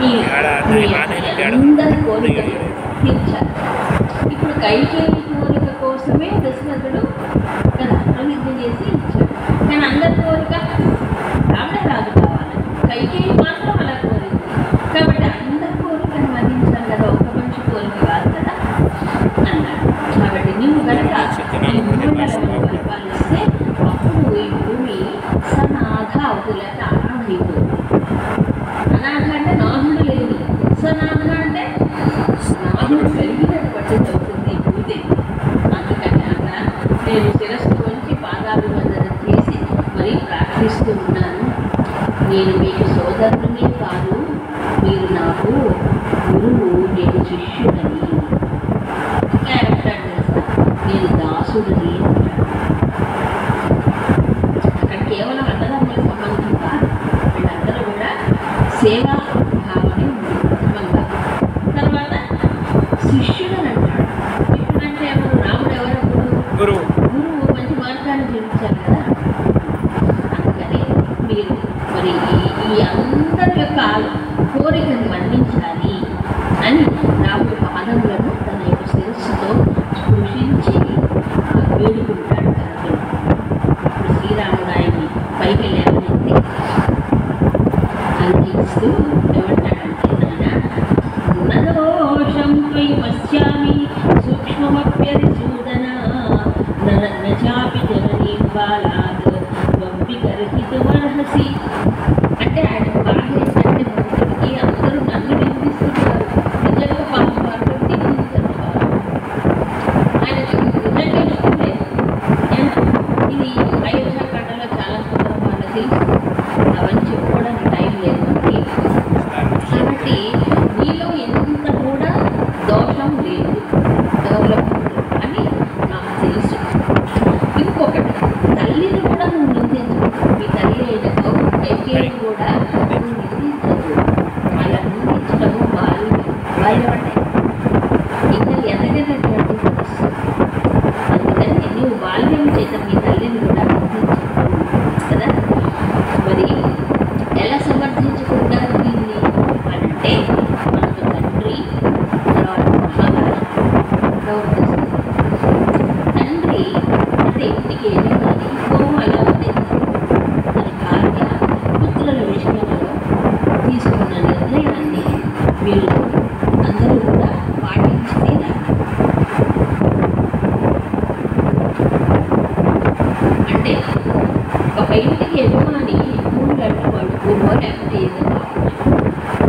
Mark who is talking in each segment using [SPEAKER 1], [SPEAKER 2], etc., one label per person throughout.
[SPEAKER 1] ఈ అందరి కోరికలు తీర్చాలి. ఇప్పుడు కైకేయి కోరిక కోసమే దశరథుడు కదా ప్రతిజ్ఞ చేసి ఇచ్చాడు. కానీ అందరి కోరిక రాముడే రాజు కావాలి, కైకేయి మాత్రం అలా కోరింది. కాబట్టి అందరి కోరికను మదించాలి కదా, ఒక్క మనిషి కోరిక కాదు కదా అన్నాడు. కాబట్టి నీవు కనుక ఈ భూమండలంలో పరిపాలిస్తే అప్పుడు ఈ భూమి సనాథ అవుతులేక అనాథైపోతుంది. అనాథ అంటే నాథుడు లేదు, సనాథ అంటే నాథుడు పెరిగినటువంటి అవుతుంది భూదేవి. అందుకని అక్కడ నేను శిరస్సు నుంచి పాదాభివందనం చేసి మరీ ప్రార్థిస్తూ ఉన్నాను. నేను మీకు సోదరునే కాదు, మీరు నాకు గురువు, నేను శిష్యుడని. ఇంకా ఏమంటాడు తెలుసా, నేను దాసుడిని అంటాడు. అక్కడ కేవలం అన్నదమ్ముల సంబంధం కాదు, వీళ్ళందరూ కూడా సేవా భావనే ఉంది క్రమంగా. తర్వాత శిష్యుడని అంటాడు. శిష్యుడంటే ఎవరు? రాముడు ఎవరప్పుడు? గురువు. మంచి మార్గాన్ని చూపించారు కదా. అందుకని మీరు మరి ఈ అందరి యొక్క కోరికను మన్నించాలి అని రాముడు పాదములను తన యొక్క శిరస్సుతో స్పృశించి వేడుకుంటాడు కనుక. అప్పుడు శ్రీరాముడు ఆయన్ని పైకి లేవనెత్తి అందిస్తూ ఏమంటాడంటే, నాయన నదోషం త్వయి పశ్యామి సూక్ష్మమప్యరిసూదన నచాపి జననీ బాలాద్ త్వమపి గర్హితుమర్హసి. అంటే ఆయన బాధ ఏంటంటే భక్తుడికి అందరూ నన్ను నిందిస్తున్నారు, నిజంగా పాపం వాళ్ళు నిందించారు. ఆయన నిజంగా ఇష్టం లేదు. ఇది అయోధ్యాకాండలో చాలా సందర్భాలు తెలుసు, అవన్నీ చెప్పుకోవడానికి టైం లేదు మనకి. కాబట్టి నీలో ఎంత కూడా దోషం లేదు, డెవలప్మెంట్ అని నాకు తెలుసు. ఇంకొకటి, తల్లిని కూడా నువ్వు నిందించు. మీ తల్లి అయిన కైకేయిని కూడా నువ్వు నిందించదు. అలా నిందించడము బాల్యం అంటే ఇంకా ఎదగనటువంటి మనస్సు. అందుకని నువ్వు బాల్యం చేత మీ తల్లిని కూడా నిందించు కదా. మరి ఎలా సమర్థించుకుంటారు దీన్ని అంటే, మనకు తండ్రి, తర్వాత మహారాజు. తండ్రి అంటే ఇంటికి యజమాని, గోవు అలా ఉంది. తన భార్య పుత్రుల విషయంలో తీసుకున్న నిర్ణయాన్ని వీళ్ళు అందరూ కూడా పాటించి తీరాలి. అంటే ఒక ఇంటికి యజమాని 3 గంటల వాడు గోవో లేకపోతే ఏదైనా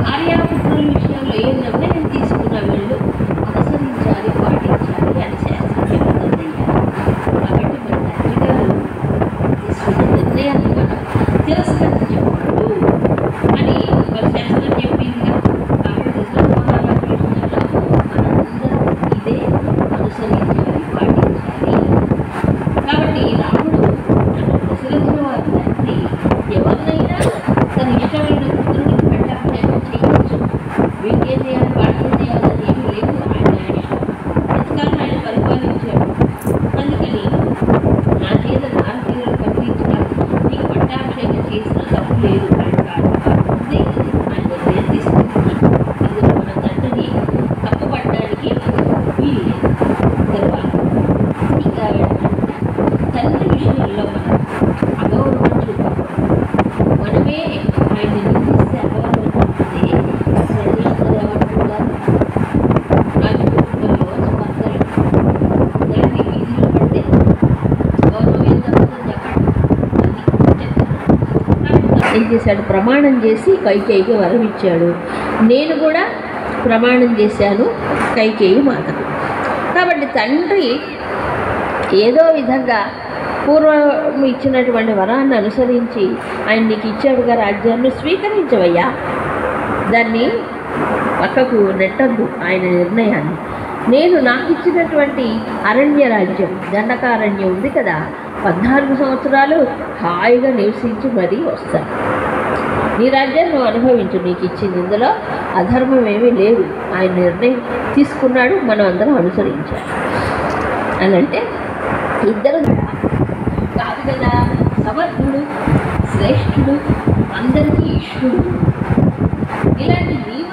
[SPEAKER 1] భార్యాపుత్రుల విషయంలో ఏ నిర్ణయం తీసుకున్న వీళ్ళు అనుసరించాలి, పాటించాలి అని శాస్త్రం చెబుతుందండి. కాబట్టి మన తండ్రి గారు తీసుకున్న నిర్ణయాన్ని మనం తిరస్కరించకూడదు అని మరి శాస్త్రం చెప్పింది. కాబట్టి దశరథ మహారాజు విషయంలో మనందరం ఇదే అనుసరించాలి, పాటించాలి. కాబట్టి రాముడు దశరథుల వారి తండ్రి ఎవరినైనా తన ఇష్టమైన పుత్రుడికి పట్టాభిషేకం చేయవచ్చు. వీళ్ళేం చేయాలి, వాళ్ళేం చేయాలని ఏమీ లేదు. ఆయన ఇష్టం. ఎంతకాలం ఆయన పరిపాలించాడు. అందుకని నా చేత భారతీయులు కనిపించాలి, నీకు పట్టాభిషేకం చేసిన తప్పు లేదు. ఉంది ఆయన నిర్ణయం తీసుకుంటున్నాను. ఇందులో మన తండ్రిని తప్పుపట్టడానికి వీలు లేదు. తర్వాత ఇంకా తండ్రి విషయంలో మనం అగౌరవం చూపకూడదు. మనమే ఆయన నిందిస్తే అగౌరవం చూపితే ప్రజలందరూ ఏమంటున్నారు, రాజకుటుంబంలో స్పర్ధలు దాన్ని వీధిలో పడితే గౌరవం ఏం తప్పుతుందని చెప్పండి. ఏం చేశాడు? ప్రమాణం చేసి కైకేయికి వరం ఇచ్చాడు. నేను కూడా ప్రమాణం చేశాను కైకేయి మాతకు. కాబట్టి తండ్రి ఏదో విధంగా పూర్వం ఇచ్చినటువంటి వరాన్ని అనుసరించి ఆయన నీకు ఇచ్చాడుగా రాజ్యాన్ని స్వీకరించవయ్యా, దాన్ని పక్కకు నెట్టద్దు ఆయన నిర్ణయాన్ని. నేను నాకు ఇచ్చినటువంటి అరణ్య రాజ్యం, దండకారణ్యం ఉంది కదా, 14 సంవత్సరాలు హాయిగా నివసించి మరీ వస్తాను. నీ రాజ్యాన్ని నువ్వు అనుభవించు, నీకు ఇచ్చింది, ఇందులో అధర్మం ఏమీ లేదు. ఆయన నిర్ణయం తీసుకున్నాడు, మనం అందరం అనుసరించాలి అని. అంటే ఇద్దరు కాదు కదా, సమర్థుడు, శ్రేష్ఠుడు, అందరికీ ఇష్టుడు, ఇలాంటి నీవు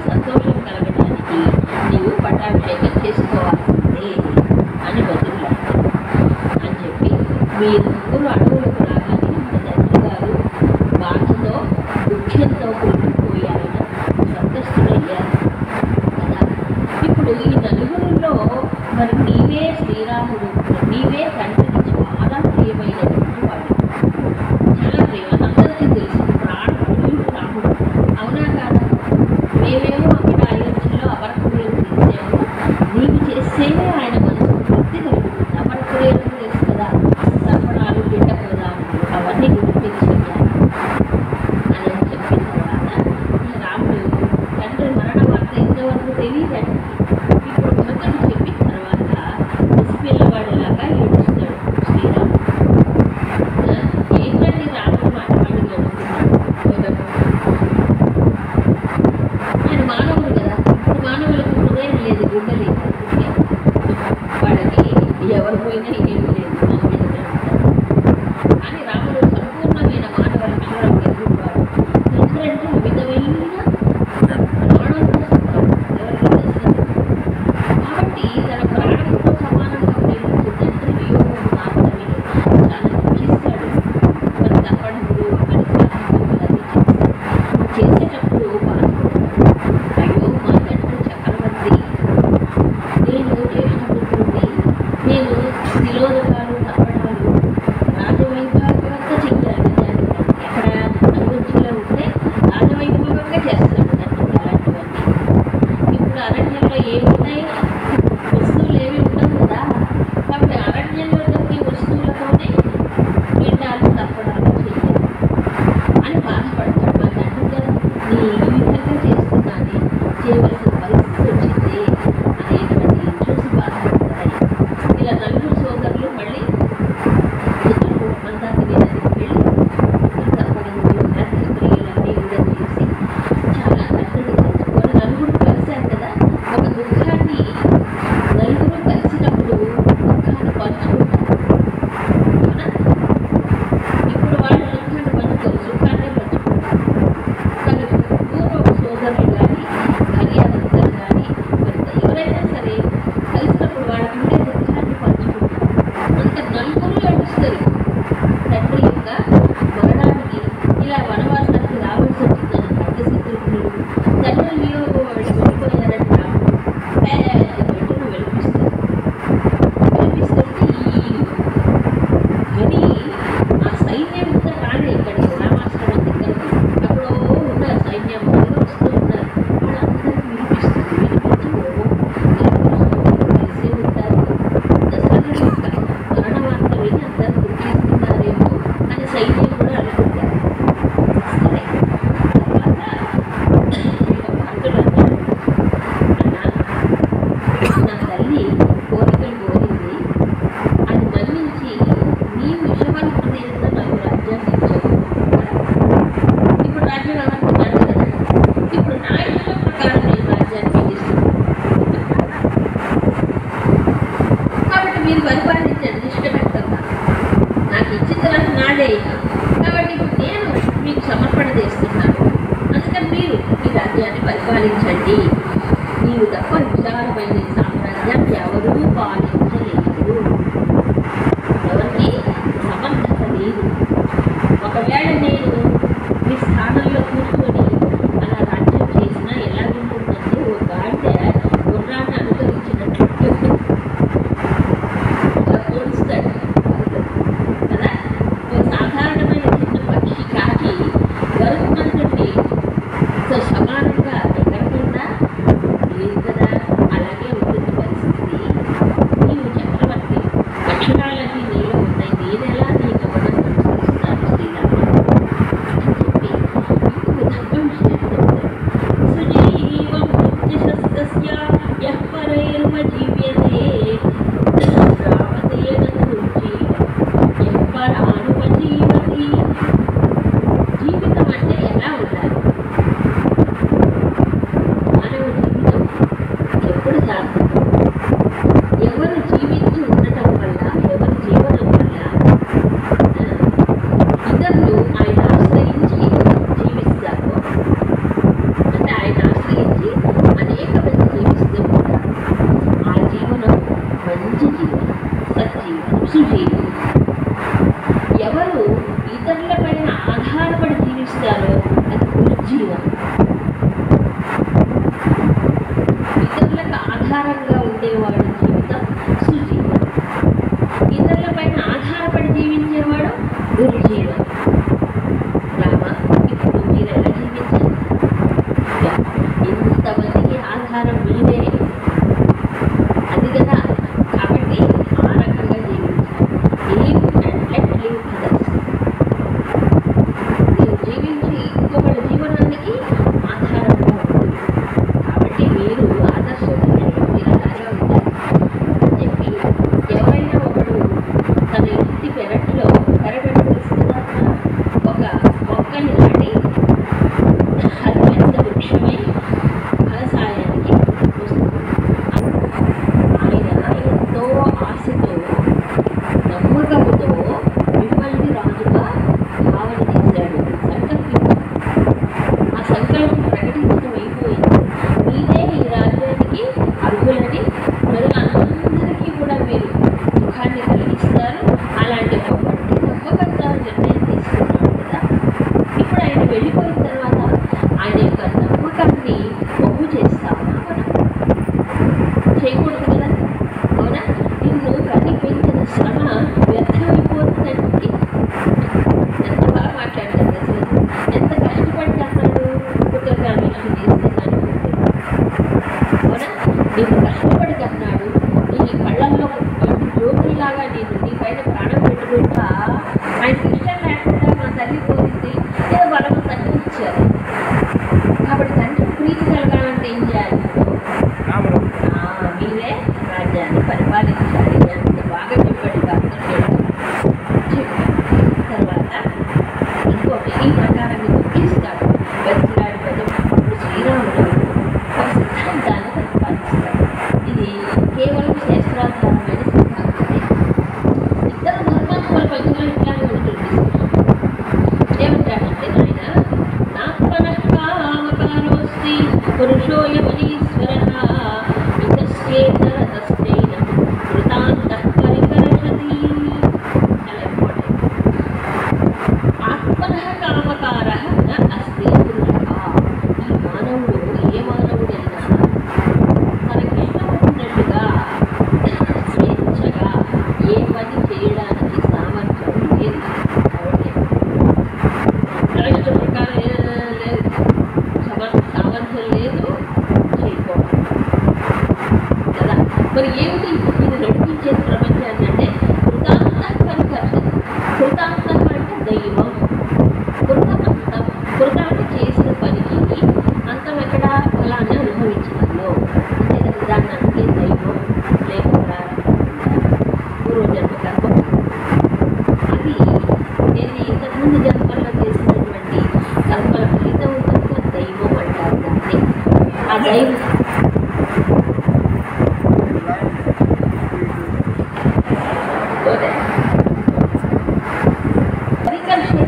[SPEAKER 1] సంతోషం కలగడానికి నీవు పట్టాభిషేకం చేసుకోవాల్సిందే అని బతుకులాడతారు అని చెప్పి మీరు ముగ్గురు అడవులకు రాగానే మన తండ్రి గారు బాధతో దుఃఖంతో కూలిపోయారు, సంతస్తులయ్యారు కదా. ఇప్పుడు ఈ నలుగురిలో మరి నీవే శ్రీరాముడు, నీవే తండ్రికి చాలా ప్రియమైనటువంటి వాడు, చాలా ప్రేమ, అందరికీ తెలుసు ప్రాణప్రియుడు రాముడు, అవునా కాదా? మేమేమో అక్కడ అయోధ్యలో అపరక్రియలు చేసాము, నీవు చేస్తేనే ఆయన మనసు తృప్తి కలుగుతుంది. అపరక్రియలు తెలుసు కదా, తర్పణాలు, పిండ ప్రదానాలు అవన్నీ గురించి చెయ్యాలి అని చెప్పిన తర్వాత రాముడు తండ్రి మరణ వార్త ఇంతవరకు తెలియదండి. ఇప్పుడు భక్తుడు చెప్పిన తర్వాత పసిపిల్లవాడిలాగా ఏడుస్తాడు శ్రీరాముడు. ఏంటంటే రాముడు మాటవాడు ఏడుస్తున్నాడు. ఆయన మానవుడు కదా, ఇప్పుడు మానవులకు హృదయం లేదు, గుండె లేదు, వాళ్ళకి ఎవరు పోయినా ఏం లేదు, మన మీదనే ఉంటారు. కానీ రాముడు సంపూర్ణమైన మానవ లక్షణం కలిగినవాడు. ఎందుకంటే అమితమైన ప్రాణంతో సమానం, ఎవరికి దర్శనం. కాబట్టి తన ప్రాణంతో సమానంగా ప్రేమించే తండ్రి వియోగం మాత్రమే చాలా దుఃఖిస్తాడు. మరి తర్పణములు అని సాధింపులు అది చేస్తాడు. చేసేటప్పుడు బాధపడతాడు. అయ్యో మా తండ్రి చక్రవర్తి, నేను జ్యేష్ఠపుత్రుడిని, నేను శిలోదకాలు తర్పణాలు రాజవైభవంగా చెయ్యాలి. ఎక్కడ అయోధ్యలో ఉంటే రాజవైభవంగా చేస్తాడు తండ్రి అలాంటివన్నీ. ఇప్పుడు అరణ్యంలో ఏమున్నాయి, వస్తువులు ఏమి ఉండవు కదా. కాబట్టి అరణ్యంలో దొరికి వస్తువులతోనే పిండాలు తర్పణాలు చెయ్యాలి అని బాధపడతాడు. మా తండ్రి గారు నీ ఈ విధంగా చేస్తున్నాను, చేయవలసిన పరిస్థితి వచ్చింది అనేటువంటి చూసి బాధపడతాయి. ఇలా నలుగురు సోదరులు మళ్ళీ మందాకిని నదికి వెళ్ళి తర్పణములు క్రియలన్నీ కూడా చేసి చాలా తండ్రిని తెలుసుకొని నలుగురు కలిశారు కదా. ఒక దుఃఖాన్ని నలుగురు కలిసినప్పుడు దుఃఖాన్ని పంచుకుంటారు, అవునా? ఇప్పుడు వాళ్ళు దుఃఖాన్ని పంచుకోరు, సుఖాన్ని పంచుకుంటారు. కానీ పూర్వ సోదరులు కానీ భార్యాభర్తలు కానీ ఎవరైనా సరే కలిసినప్పుడు వాళ్ళకి ఉండే దుఃఖాన్ని పంచుకుంటారు. అంత నలుగురు ఏడుస్తారు. తండ్రి యొక్క మరణానికి ఇలా వనవాసానికి రావాల్సి వచ్చిందని ఖడ్గశత్రుఘ్నుడు తండ్రి వియోగం వెళ్ళిపోయారని రాముడు పెట్టును వెలిపిస్తారు. వెలిపిస్తుంటే కానీ ఆ సైన్యం ఇంకా రాలే ఇక్కడికి, రామాశ్రమం దగ్గరికి. అప్పుడు ఉన్న సైన్యం అందరూ వస్తూ ఉన్నారు. వాళ్ళందరికీ వినిపిస్తుంది. వినిపించి కలిసే ఉంటారు, దశరథుడి యొక్క మరణ వార్త విని అందరూ దుఃఖిస్తున్నారేమో అని సైన్యం కూడా అనుకుంటారు. సరే, తర్వాత భర్తలు అన్నాడు, అన్నా నా తల్లి కోరికలు కోరింది, అది మన్నించి నీ విషమం హృదయంతో నాకు రాజ్యాన్ని ఇచ్చావు. ఇప్పుడు రాజ్యం ఎవరుకున్నాడు కదా, ఇప్పుడు నా ఇష్టం ప్రకారం నేను రాజ్యాన్ని ఇస్తున్నాను. కాబట్టి మీరు పరిపాలించండి నిష్కటంగా. నాకు ఇచ్చిన తర్వాత నాడే అయినా, కాబట్టి ఇప్పుడు నేను మీకు సమర్పణ చేస్తున్నాను. అందుకని మీరు ఈ రాజ్యాన్ని పరిపాలించండి. నీవు తప్ప విశాలమైన ఈ సామ్రాజ్యాన్ని ఎవరూ పాలించలేదు, ఎవరికి సమర్థత లేదు. ఒకవేళ నేను మీ స్థానంలో కూర్చొని అలా రాజ్యం చేసినా ఎలాగుంటుందంటే ఓ గాడిద గుర్రాన్ని అనుకరించినట్లు పోలుస్తాడు కదా. ఓ సాధారణమైన చిన్న పక్షి కాకి గరుత్మంతుడిని సమానంగా ఎక్కడికైనా లేదు కదా. అలాగే ఉంటుంది పరిస్థితి. నీవు చక్రవర్తి, లక్షణాలన్నీ నీలో ఉన్నాయి, నేనెలా నీ గమనం అనుసరిస్తాను శ్రీరాముడు అని చెప్పి ఇంకొక ధర్మం చేస్తాడు. సుజీవం ప్రత్యశస్య యః పరైర్మజీవ్యతే రావతేన దుర్జీవ యః పరానుపజీవతి. జీవితం అంటే ఎలా ఉండాలి? మానవ జీవితం ఎప్పుడు సార్థకం? ఎవరు జీవించి ఉండటం వల్ల, ఎవరి జీవనం వల్ల ఇతరులు ఆయన ఆశ్రయించి జీవిస్తారు. అంటే ఆయన ఆశ్రయించి ఆధారంగా ఉండేవాడు జీవితం సుజీవనం. ఇతరుల పైన ఆధారపడి జీవించేవాడు దుర్జీవనం. రామ, ఇప్పుడు మీరు ఎలా జీవించారు? ఇంతమందికి ఆధారం మీరే, అది కదా. కాబట్టి ఆ రకంగా జీవించాలి. Live and let live others. మీరు జీవించి ఇంకొకళ్ళ జీవనానికి ఆధారంగా ఉంటుంది. కాబట్టి మీరు ఆదర్శవంతులు, మీరు అలాగే ఉంటారు అని చెప్పి, ఎవరైనా ఒకడు తన ఇంటి పెరట్లో తెలుస్తుందా ఒక మొక్కని నాటి అది పెద్ద వృక్షమై ఫలసాయానికి వస్తుంది. ఆయన ఎంతో ఆశతో నమ్మకముతో మిమ్మల్ని రాజుగా భావన చేశాడు, సంకల్పించాడు. ఆ సంకల్పం ప్రకటించడం అయిపోయింది. మీరే ఈ రాజ్యానికి అర్హులని ప్రజలందరికీ కూడా మీరు సుఖాన్ని కలిగిస్తారు. అలాంటి ఒక గట్టి నమ్మకంగా నిర్ణయం తీసుకున్నాడు కదా. ఇప్పుడు ఆయన వెళ్ళిపోయిన తర్వాత ఆయన యొక్క నమ్మకాన్ని బహు చేస్తామా మనం? చేయకూడదు కదా. అవునా? నిన్ను కనిపించిన శ్రమ వ్యర్థమైపోతుందండి. ఎంత బాగా మాట్లాడతాడు అసలు. ఎంత కష్టపడి అన్నాడు పుత్రకామేష్టి చేస్తే కానీ. అవునా? నీకు కష్టపడి కన్నాడు. నీ కళ్ళల్లో జ్యోతిలాగా నీ పైన ప్రాణం పెట్టుకుంటా ఆయనకి ఇష్టం లేకుండా మా తల్లి కోరింది, ఏదో బలవంతంగా ఇచ్చారు. కాబట్టి తండ్రి ప్రీతి కలగాలంటే ఏం చేయాలి? మీరే రాజ్యాన్ని పరిపాలించాలి. అంత బాగా చెప్పాడు చెప్పాడు. తర్వాత ఇంకోటి ఈ ప్రకారంగా దుఃఖిస్తాడు, బతిలాడు కదా. ఇప్పుడు శ్రీరాముడు ఒక సిద్ధాంతాన్ని ప్రతిపాదిస్తాడు. ఇది కేవలం శాస్త్రాధారమైన సిద్ధాంతమే. ఇద్దరు ధర్మాత్మల పద్ధతిలో ఇట్లానే ఉంటుంది. ఏమంటాడంటే ఆయన నాత్మనఃకామకారోస్తి పురుషోయమనీశ్వరః మితస్యేతరతశ్చైనం కృతాంతః పరికర్షతి. చాలా ఇంపార్టెంట్. ఆత్మనః కామకారః న అస్తి పురుషః. ఈ మానవుడు ఏ మానవుడైనా తనకిష్టం వచ్చినట్టుగా స్వేచ్ఛగా ఏ పని చేయడానికి సామర్థ్యం లేదు. కాబట్టి ఇష్ట ప్రకారం లేదు, సామర్థ్యం లేదు, చేయకూడదు కదా. మరి ఏమిటి ఇది నడిపించే ప్రపంచాన్ని అంటే కృతాంత పరికర్షణ. కృతాంతం అంటే దైవం. కృతాంతం, కృత అంటే చేసిన పనికి, అంతం ఎక్కడ ఫలాన్ని అనుభవించడంలో. అంతే కదా. దాన్ని అందుకే దైవం లేకుండా పూర్వజన్మ కర్మ. అది నేను ఇంతకుముందు జన్మల్లో చేసినటువంటి కర్మల ఫలితం కనుక దైవం అంటారు దాన్ని. ఆ దైవం పరికర్షణ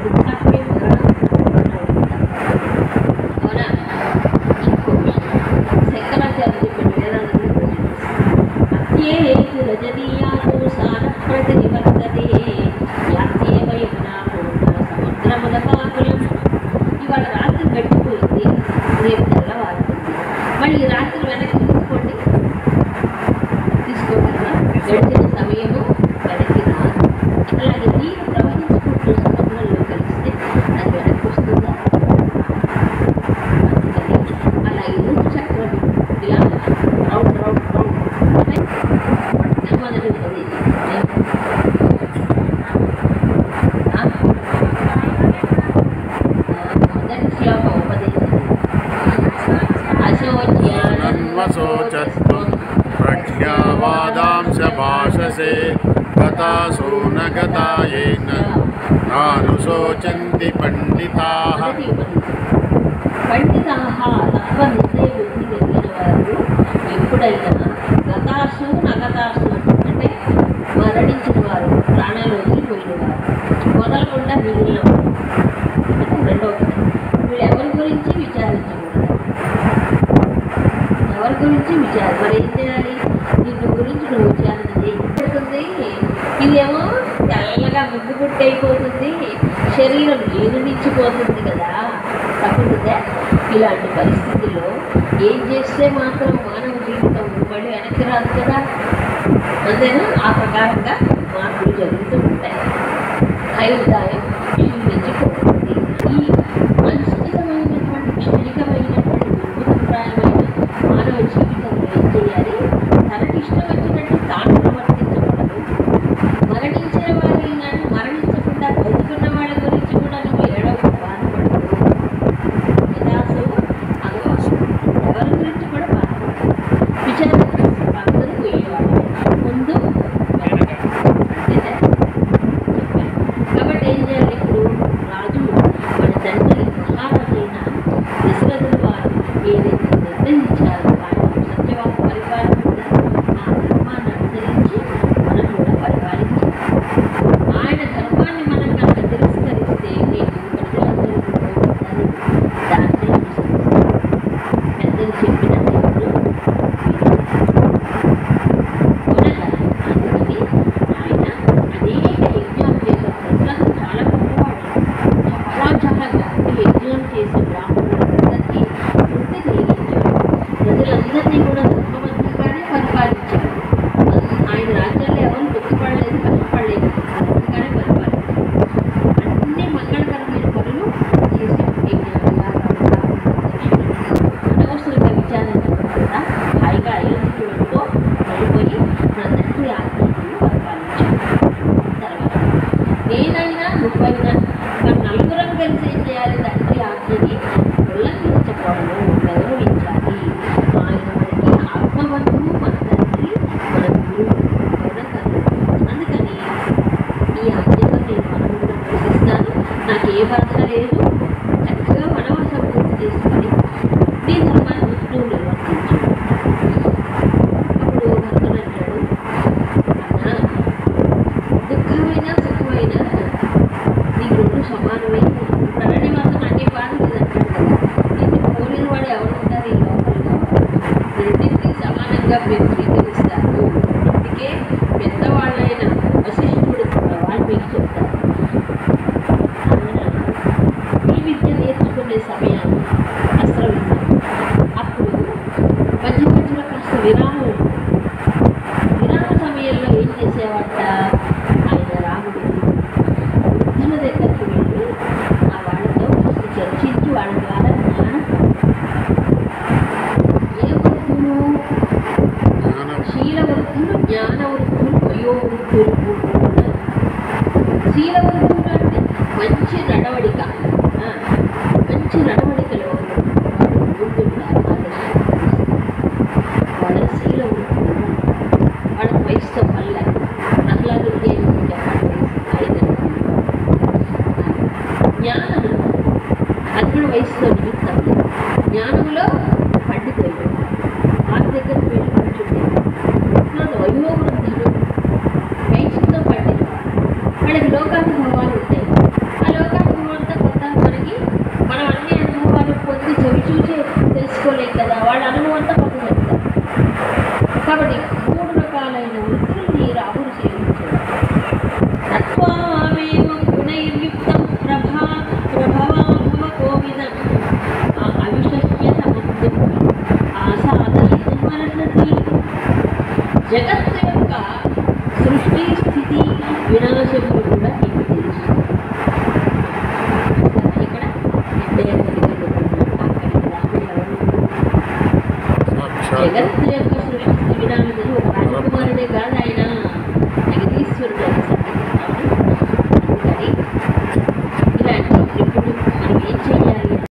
[SPEAKER 1] వృద్ధాప్య మరణం అవునా. ఇంకో విషయం శంకరాచార్య చెప్పిన వేదాంతంలో అత్యేతి రజనీయాతో సార ప్రతినివర్తతే యాత్యేవ యమునా పూర్ణ సముద్రములపాకులం. ఇవాళ రాత్రి గడిచిపోయింది, రేపు తెల్లవారుతుంది. మళ్ళీ రాత్రి వెనక్కి తీసుకోగలరా? గడిచిన సమయము వెనక్కి రాదు. అలాగే నీరు ప్రవహించుకుంటూ సముద్రంలో కలిస్తే అది వెనక్కి వస్తుందా? అలాగే ఋతు చక్రం ఇలా రౌండ్ రౌండ్ రౌండ్ మొట్టమొదటి ఉపదేశం మొదటి శ్లోకం ఉపదేశం
[SPEAKER 2] అశోచ్యానన్వశోచత్వం ప్రజ్ఞావాదాంశ భాషసే గతాసో న గతాయేన నానుశోచంతి పండితాః.
[SPEAKER 1] పండితాః తత్వనిశ్చయ బుద్ధి కలిగిన వారు ఎప్పుడైనా గతాసు నగతాసు అంటే మరణించిన వారు, ప్రాణాలు వదిలిపోయిన వారు, మొదలకుండా మిగిలిన వారు అంటే రెండవ వీళ్ళు ఎవరి గురించి విచారించకూడదు. ఎవరి గురించి మరి ఏం చేయాలి? దీని గురించి నువ్వు విచారణ చేయబడుతుంది. ఇదేమో తెల్లగా ముగ్గు గుట్టి అయిపోతుంది, శరీరం జీర్ణించిపోతుంది కదా, తప్పుతుందా? ఇలాంటి పరిస్థితుల్లో ఏం చేస్తే మాత్రం మానవ జీవితం మళ్ళీ వెనక్కి రాదు కదా. అంతేనా? ఆ ప్రకారంగా మార్పులు జరుగుతూ ఉంటాయి. ఆయుర్దాయం క్షీణించిపోతుంది. ఈ అనిశ్చితమైనటువంటి క్షణికమైనటువంటి దుర్భిప్రాయమైన మానవ జీవితంలో ఏం చేయాలి? తనకిష్టం వచ్చినట్టు తాను ప్రవర్తించకూడదు. మరణించిన వారి మరణించకుండా బతుకున్న వాళ్ళ గురించి కూడా నువ్వు ఏడో బాధపడదు. యథాసు అగవాసు ఎవరి గురించి కూడా బాధపడదు. విచారణ అందరూ పోయేవాళ్ళు ముందు అంతేనా చెప్పాను. కాబట్టి ఏం చేయాలి? ఇప్పుడు రాజు మన తండ్రి మహారాజైన దశరథుడు వారు ఏదైతే నిర్ణయించారో ఆయన సత్యవాద పరిపాలన ఆ ధర్మాన్ని అనుసరించి మనం కూడా పరిపాలించాలి. ఆయన ధర్మాన్ని మనం కనుక తిరస్కరిస్తే నేను ప్రజలందరూ దాన్ని అనుసరిస్తాను. పెద్దలు చెప్పినట్టు అందుకని ఆయన అనేక యజ్ఞాలు చేశారు. ప్రజలకు చాలా గొప్పవాడు, చాలా గొప్ప యజ్ఞాలు చేసి బ్రాహ్మణులందరికీ వృద్ధి కలిగించాడు. ప్రజలందరినీ కూడా ధర్మవంతంగానే పరిపాలించాడు. ఆయన రాజ్యాల్లో ఎవరు దుఃఖపడలేదు, కష్టపడలేదు, ధర్మంగానే పరిపాలించాడు. అన్ని మంగళకరమైన పనులు చేశాడు. అనవసరంగా విచారించకుండా హాయిగా అయోధ్యకి వెళ్ళిపోయి నా తండ్రి ఆజ్ఞలను పరిపాలించాడు. తర్వాత నేనైనా నువ్వైనా మనం నలుగురం కలిసి ఏం చేయాలి? తండ్రి ఆజ్ఞని ఉల్లంఘించకూడదు, గౌరవించాలి. ఆయన మనకి ఆత్మబంధువు, మన తండ్రి, మన గురువు కూడా కదా. అందుకని ఈ ఆజ్ఞతో నేను మనముగా నివసిస్తాను, నాకు ఏ బాధ లేదు, చక్కగా వనవాసం పూర్తి చేసుకొని నీ ధర్మాన్ని నువ్వు నిర్వర్తించు. అప్పుడు భక్తుడు అంటాడు, అన్నా దుఃఖమైనా సుఖమైనా నీ రెండు సమానమే. ప్రణనివాసం అన్ని బాధలు అంటాడు కదా. దీన్ని పోలిన వాడు ఎవరుంటారు ఈ లోకంలో? రెండింటికి సమానంగా మీరు స్వీకరిస్తారు. అందుకే పెద్దవాళ్ళైన వశిష్ఠుడు వాల్మీకి చెప్తారు, ఈ విద్య నేర్చుకునే సమయాన్ని అస్త్ర విద్య అప్పుడు మధ్య మధ్యలో కాస్త విరామం ఉంటుంది. విరామ సమయంలో ఏం చేసేవాట? ఆయన రాముడు వృద్ధుల దగ్గరికి వెళ్ళి ఆ వాళ్ళతో కాస్త చర్చించి వాళ్ళ ద్వారా జ్ఞానం ఏ వృద్ధులు? శీలవృద్ధులు, జ్ఞానవృద్ధులు, వయోవృద్ధులు ఉన్నారు. శీలవృద్ధులు అంటే మంచి నడవడిక, మంచి నడవడికలో వాళ్ళు ముందుంటారు. వాళ్ళ శీలవృద్ధులు, వాళ్ళ వయసుతో వల్ల ప్రహ్లాదుడికి చెప్పండి 5 జ్ఞానం అది కూడా వయసుతో నిమిత్తం. జ్ఞానంలో పండితులు వారి దగ్గరికి వెళ్ళి కూర్చుంటే వయోవృద్ధులు వయసుతో పండిన వాళ్ళకి లోకానుభవాలు ఉంటాయి. జగత్తు యొక్క సృష్టి స్థితి వినాశములు కూడా నీకు తెలుసు. ఇక్కడ జగత్తు యొక్క సృష్టి స్థితి వినాశములు ఒక రాజకుమారుడే కాదు, ఆయన జగదీశ్వరుడు.